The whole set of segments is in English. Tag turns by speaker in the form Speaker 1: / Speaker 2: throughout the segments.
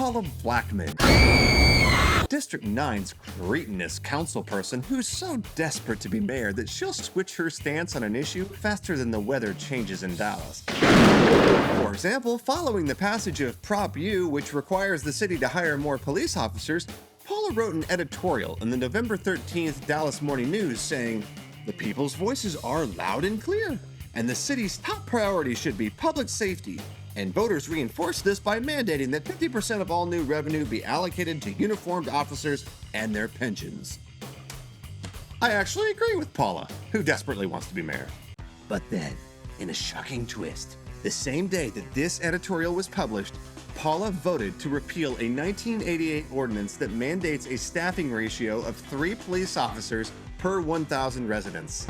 Speaker 1: Paula Blackmon, District 9's cretinous councilperson who's so desperate to be mayor that she'll switch her stance on an issue faster than the weather changes in Dallas. For example, following the passage of Prop U, which requires the city to hire more police officers, Paula wrote an editorial in the November 13th Dallas Morning News saying, "The people's voices are loud and clear, and the city's top priority should be public safety. And voters reinforced this by mandating that 50% of all new revenue be allocated to uniformed officers and their pensions." I actually agree with Paula, who desperately wants to be mayor. But then, in a shocking twist, the same day that this editorial was published, Paula voted to repeal a 1988 ordinance that mandates a staffing ratio of 3 police officers per 1,000 residents.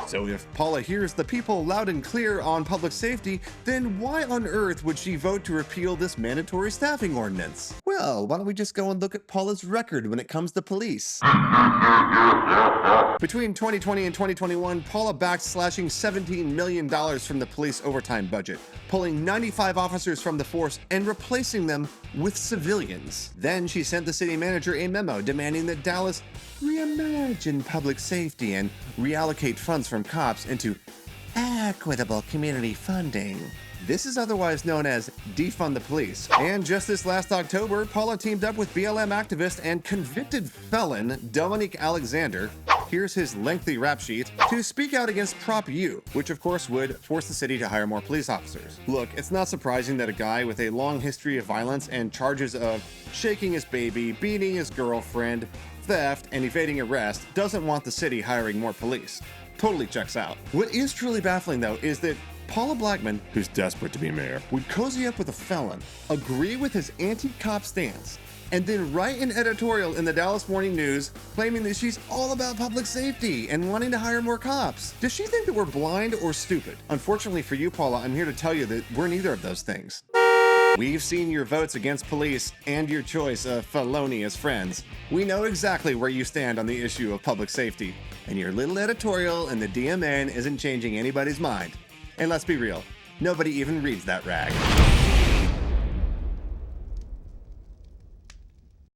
Speaker 1: So if Paula hears the people loud and clear on public safety, then why on earth would she vote to repeal this mandatory staffing ordinance? Well, why don't we just go and look at Paula's record when it comes to police? Between 2020 and 2021, Paula backed slashing $17 million from the police overtime budget, pulling 95 officers from the force and replacing them with civilians. Then she sent the city manager a memo demanding that Dallas reimagine public safety and reallocate funds from cops into equitable community funding. This is otherwise known as defund the police. And just this last October, Paula teamed up with BLM activist and convicted felon Dominique Alexander, here's his lengthy rap sheet, to speak out against Prop U, which of course would force the city to hire more police officers. Look, it's not surprising that a guy with a long history of violence and charges of shaking his baby, beating his girlfriend, theft, and evading arrest doesn't want the city hiring more police. Totally checks out. What is truly baffling, though, is that Paula Blackmon, who's desperate to be mayor, would cozy up with a felon, agree with his anti-cop stance, and then write an editorial in the Dallas Morning News claiming that she's all about public safety and wanting to hire more cops. Does she think that we're blind or stupid? Unfortunately for you, Paula, I'm here to tell you that we're neither of those things. We've seen your votes against police and your choice of felonious friends. We know exactly where you stand on the issue of public safety, and your little editorial in the DMN isn't changing anybody's mind. And let's be real, nobody even reads that rag.